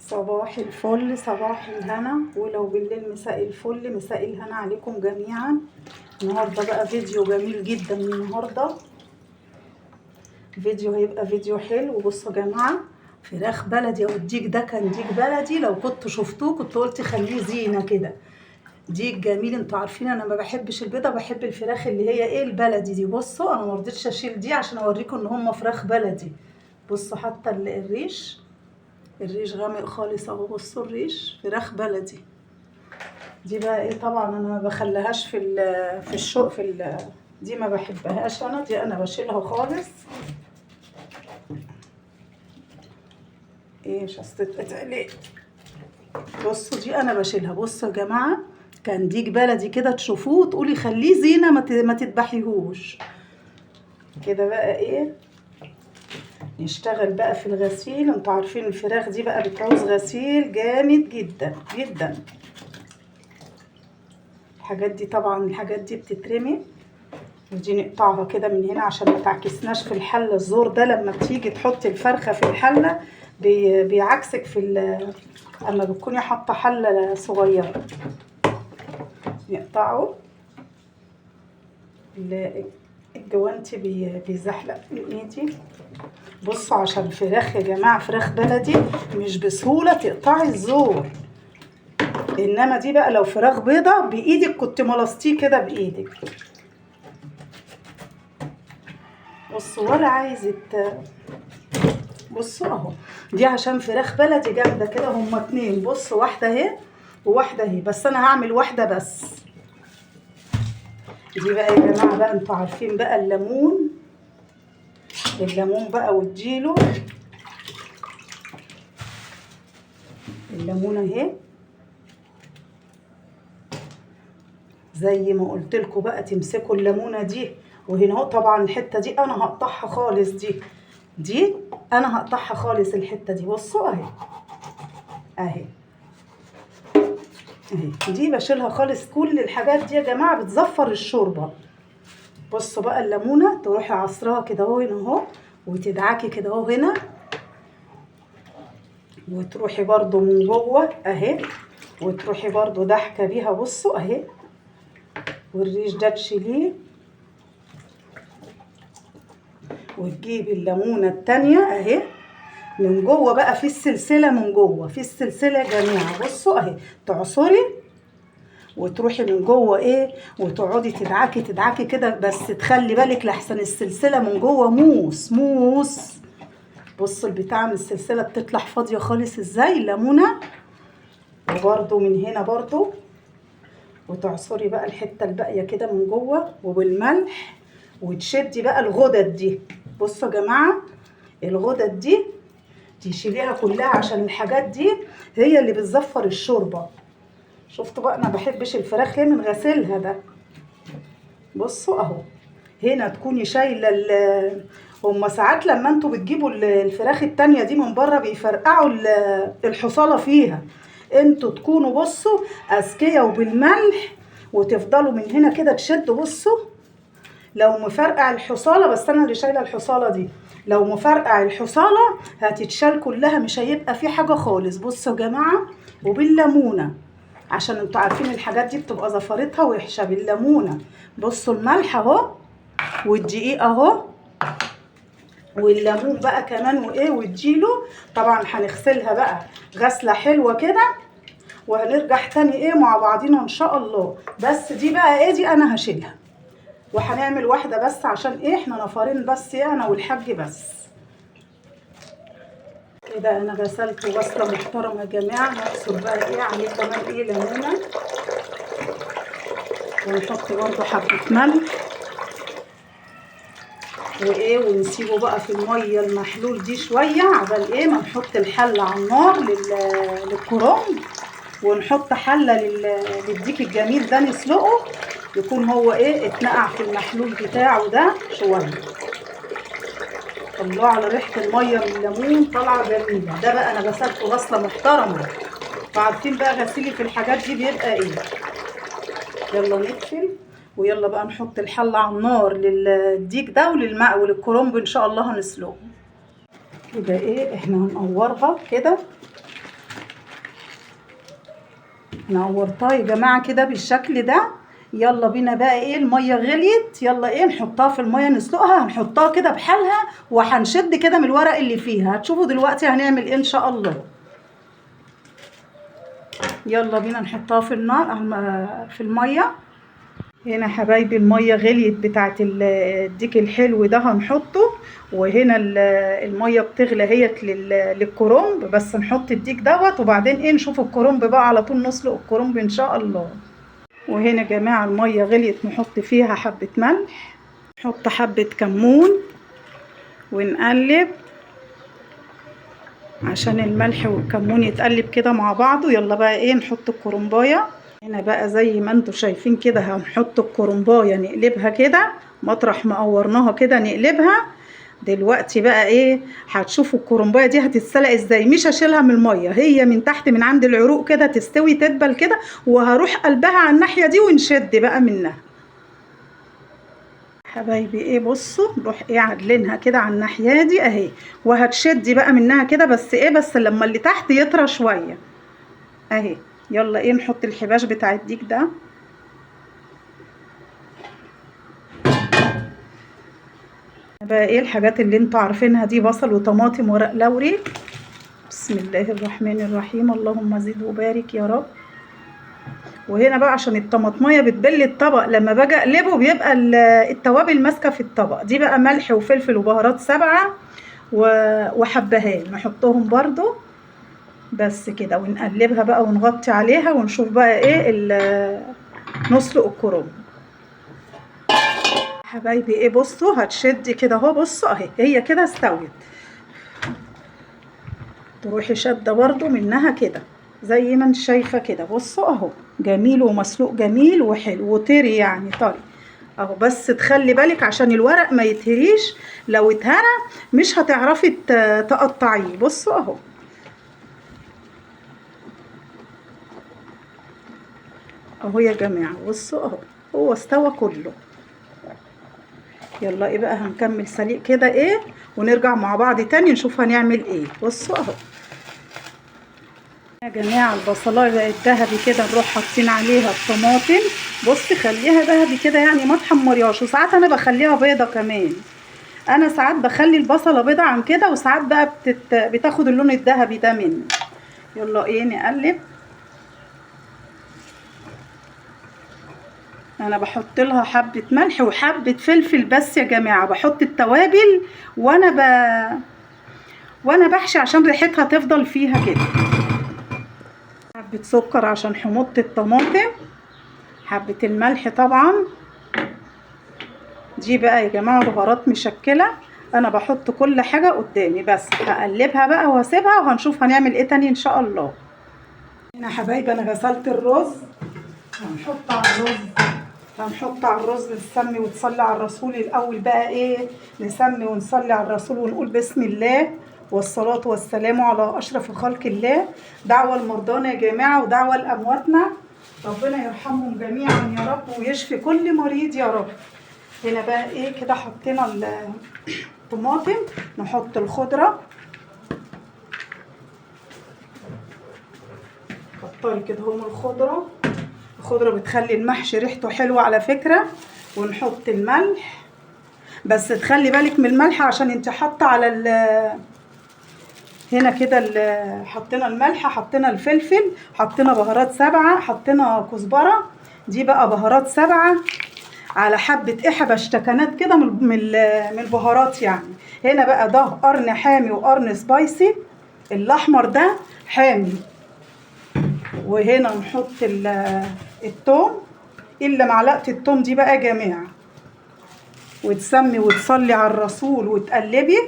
صباح الفل، صباح الهنا، ولو بالليل مساء الفل، مساء الهنا عليكم جميعا. النهارده بقى فيديو جميل جدا. النهارده فيديو هيبقى فيديو حلو. بصوا يا جماعه، فراخ بلدي. او الديك ده كان ديك بلدي، لو كنت شفتوه كنت قلت خليه زينه كده. ديك جميل. انتوا عارفين انا ما بحبش البيضه، بحب الفراخ اللي هي ايه، البلدي دي. بصوا انا ما رضيتش اشيل دي عشان اوريكم ان هم فراخ بلدي. بصوا حتى الريش غامق خالص اهو. بصوا الريش فراخ بلدي. دي بقى ايه، طبعا انا ما بخليهاش في الشوق دي ما بحبهاش انا. دي انا بشيلها خالص. ايه مش هستتقطع ليه. بصوا دي انا بشيلها. بصوا يا جماعه، كان ديك بلدي كده تشوفوه تقولي خليه زينه، ما تذبحيهوش كده. بقى ايه، نشتغل بقى في الغسيل. انتوا عارفين الفراخ دي بقى بتعوز غسيل جامد جدا جدا. الحاجات دي بتترمي، ودي نقطعها كده من هنا عشان ما تعكسناش في الحله. الزور ده لما بتيجي تحطي الفرخه في الحله بيعكسك اما بتكوني حاطه حله صغيره. نقطعه. الجوانتي بيزحلق من ايدي. بصوا عشان فراخ يا جماعه، فراخ بلدي مش بسهوله تقطعي الزور. انما دي بقى لو فراخ بيضه بايدك كنت ملصتيه كده بايدك. بصوا ولا عايزه. بصوا اهو، دي عشان فراخ بلدي جامده كده. هما اتنين، بصوا واحده اهي وواحده اهي، بس انا هعمل واحده بس. دي بقى يا جماعه بقى، انتوا عارفين بقى الليمون بقى واديله الليمونه اهي. زي ما قلت لكم بقى، تمسكوا الليمونه دي، وهنا اهو طبعا الحته دي انا هقطعها خالص. دي انا هقطعها خالص الحته دي. بصوا اهي اهي اهي. دي بشيلها خالص. كل الحاجات دي يا جماعه بتزفر الشوربه. بصوا بقى الليمونه تروحي عصراها كده اهو هنا اهو، وتدعكي كده اهو هنا، وتروحي برضو من جوه اهي، وتروحي برضو ضحكه بيها. بصوا اهي، والريش ده تشيليه، وتجيبي الليمونه التانيه اهي من جوه بقى في السلسله. من جوه في السلسله يا جماعه. بصوا اهي، تعصري وتروحي من جوه ايه، وتقعدي تدعكي كده، بس تخلي بالك لحسن السلسله من جوه موس. بصوا البتاع من السلسله بتطلع فاضيه خالص ازاي الليمونه. وبرده من هنا برده، وتعصري بقى الحته الباقيه كده من جوه وبالملح، وتشدي بقى الغدد دي. بصوا يا جماعه، الغدد دي تشيليها كلها عشان الحاجات دي هي اللي بتزفر الشوربه. شفتوا بقى، انا بحبش الفراخ ليه من غسيلها ده. بصوا اهو، هنا تكوني شايله هما ساعات لما انتوا بتجيبوا الفراخ التانية دي من بره بيفرقعوا الحصاله فيها. انتوا تكونوا بصوا اذكياء وبالملح، وتفضلوا من هنا كده تشدوا. بصوا لو مفرقع الحصاله، بس انا اللي شايله الحصاله دي، لو مفرقع الحصاله هتتشال كلها، مش هيبقى في حاجه خالص. بصوا يا جماعه، وبالليمونه عشان انتوا عارفين الحاجات دي بتبقى زفرتها وحشه بالليمونه. بصوا الملح اهو، والدقيق اهو، والليمون بقى كمان وايه، واديله. طبعا هنغسلها بقى غسله حلوه كده، وهنرجع تاني ايه مع بعضينا ان شاء الله. بس دي بقى ايه، دي انا هشيلها، وهنعمل واحده بس عشان ايه، احنا نفرين بس، ايه انا والحاج بس. كده انا غسلت غسله محترمه يا جماعه. نعصر بقى ايه عليه كمان ايه، ليمونه، ونحط برضو حبه ملح وايه، ونسيبه بقى في الميه المحلول دي شويه، عبال ايه ما نحط الحله على النار للكرنب، ونحط حله للديك الجميل ده نسلقه، يكون هو ايه اتنقع في المحلول بتاعه ده شويه. الله على ريحه الميه من الليمون، طالعه جميله. ده بقى انا غسلته غسله محترمه. وعارفين بقى غسيلي في الحاجات دي بيبقى ايه. يلا نقفل، ويلا بقى نحط الحله على النار للديك ده وللماء وللكرنب ان شاء الله هنسلقه. كده ايه، احنا هنقورها كده نورتها يا جماعه كده بالشكل ده. يلا بينا بقى ايه، الميه غليت، يلا ايه نحطها في الميه نسلقها. هنحطها كده بحالها وهنشد كده من الورق اللي فيها. هتشوفوا دلوقتي هنعمل ايه ان شاء الله. يلا بينا نحطها في النار في الميه. هنا حبايبي الميه غليت بتاعت الديك الحلو ده هنحطه. وهنا الميه بتغلى اهيت للكرنب، بس نحط الديك دوت وبعدين ايه نشوف الكرنب بقى على طول، نسلق الكرنب ان شاء الله. وهنا يا جماعه الميه غليت، نحط فيها حبه ملح، نحط حبه كمون ونقلب عشان الملح والكمون يتقلب كده مع بعضه. يلا بقى ايه نحط الكرنبايه. هنا بقى زي ما انتوا شايفين كده هنحط الكرنبايه نقلبها كده مطرح ما قورناها كده نقلبها. دلوقتي بقى ايه هتشوفوا الكرنبايه دي هتتسلق ازاي. مش هشيلها من الميه، هي من تحت من عند العروق كده تستوي تدبل كده، وهروح قلبها على الناحيه دي ونشد بقى منها. حبايبي ايه بصوا نروح ايه عادلينها كده على الناحيه دي اهي، وهتشدي بقى منها كده، بس ايه بس لما اللي تحت يطرى شويه اهي. يلا ايه نحط الحباش بتاع الديك ده. بقى ايه الحاجات اللي انتوا عارفينها دي، بصل وطماطم ورق لوري. بسم الله الرحمن الرحيم، اللهم زد وبارك يا رب. وهنا بقى عشان الطماطميه بتبل الطبق، لما باجي اقلبه بيبقى التوابل ماسكه في الطبق. دي بقى ملح وفلفل وبهارات سبعه وحبهان نحطهم برضو بس كده، ونقلبها بقى ونغطي عليها ونشوف بقى ايه نسلق الكرنب. حبايبي ايه بصوا هتشدي كده اهو، بصوا اهي هي كده استوت. تروحي شاده برضو منها كده زي ما انت شايفه كده. بصوا اهو جميل ومسلوق جميل وحلو وطري يعني طري اهو. بس تخلي بالك عشان الورق ما يتهريش، لو اتهرى مش هتعرفي تقطعيه. بصوا اهو اهو يا جماعه، بصوا اهو هو استوى كله. يلا ايه بقى هنكمل سليق كده ايه ونرجع مع بعض تاني نشوف هنعمل ايه. بصوا اهو يا جماعه البصلايه بقت ذهبي كده، نروح حاطين عليها الطماطم. بصي خليها ذهبي كده يعني ما تحمريهاش، وساعات انا بخليها بيضه كمان. انا ساعات بخلي البصله بيضه عن كده، وساعات بقى بتاخد اللون الذهبي ده مني. يلا ايه نقلب. انا بحط لها حبه ملح وحبه فلفل بس يا جماعه، بحط التوابل وانا بحشي عشان ريحتها تفضل فيها كده. حبه سكر عشان حموضه الطماطم، حبه الملح طبعا. دي بقى يا جماعه بهارات مشكله، انا بحط كل حاجه قدامي بس هقلبها بقى واسيبها وهنشوف هنعمل ايه تاني ان شاء الله. هنا يا حبايبي انا غسلت الرز، هنحط على الرز السمي وتصلي على الرسول. الاول بقى ايه نسمي ونصلي على الرسول ونقول بسم الله والصلاه والسلام على اشرف خلق الله. دعوه لمرضانا يا جماعه ودعوه لامواتنا، ربنا يرحمهم جميعا يا رب ويشفي كل مريض يا رب. هنا بقى ايه كده حطينا الطماطم، نحط الخضره. كتري كده هم الخضره بتخلي المحشي ريحته حلوه على فكره. ونحط الملح، بس تخلي بالك من الملح عشان انت حاطه على هنا كده حطينا الملح، حطينا الفلفل، حطينا بهارات سبعه، حطينا كزبره. دي بقى بهارات سبعه على حبه حبشتكنات كده من البهارات يعني. هنا بقى ده قرن حامي وقرن سبايسي، الاحمر ده حامي. وهنا نحط التوم، الا معلقه التوم دي بقى يا جماعه. وتسمي وتصلي على الرسول وتقلبي.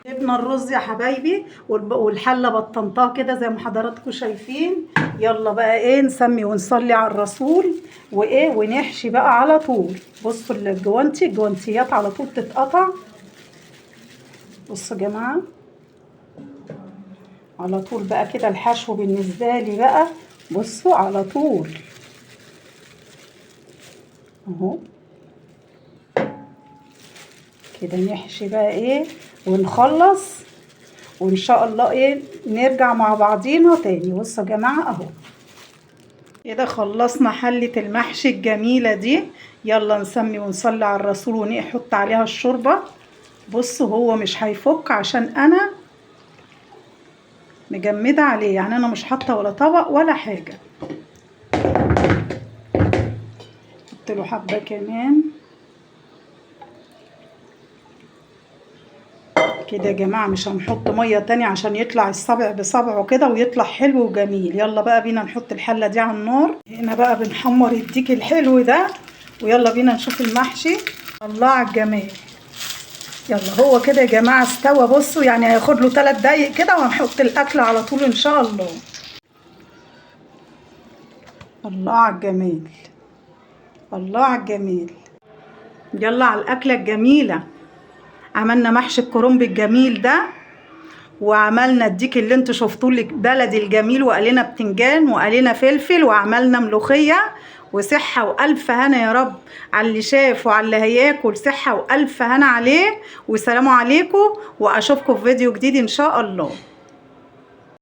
جبنا الرز يا حبايبي والحله بطنتها كده زي ما حضراتكم شايفين. يلا بقى ايه نسمي ونصلي على الرسول وايه ونحشي بقى على طول. بصوا الجوانتيات على طول تتقطع. بصوا يا جماعه على طول بقى كده الحشو بالنسبه لي بقى. بصوا على طول اهو كده نحشي بقى ايه ونخلص، وان شاء الله ايه نرجع مع بعضينا تاني. بصوا يا جماعه اهو كده خلصنا حلة المحشي الجميلة دي. يلا نسمي ونصلي على الرسول ونحط عليها الشوربة. بصوا هو مش هيفك عشان انا مجمدة عليه، يعني انا مش حاطة ولا طبق ولا حاجة. حط له حبة كمان كده يا جماعة. مش هنحط مية تانية عشان يطلع الصابع بصبعه كده ويطلع حلو وجميل. يلا بقى بينا نحط الحلة دي على النار. هنا بقى بنحمر الديك الحلو ده، ويلا بينا نشوف المحشي. الله على الجمال. يلا هو كده يا جماعة استوى. بصوا يعني هياخد له 3 دقايق كده وهنحط الأكل على طول إن شاء الله. الله على الجمال، الله على الجمال. يلا على الأكلة الجميلة. عملنا محشي الكرنب الجميل ده، وعملنا الديك اللي انتوا شفتوه بلدي الجميل، وقالنا بتنجان وقالنا فلفل، وعملنا ملوخية. وصحة وألف هنا يا رب على اللي شاف وعلى اللي هياكل. صحة وألف هنا عليه. وسلام عليكم، وأشوفكم في فيديو جديد إن شاء الله.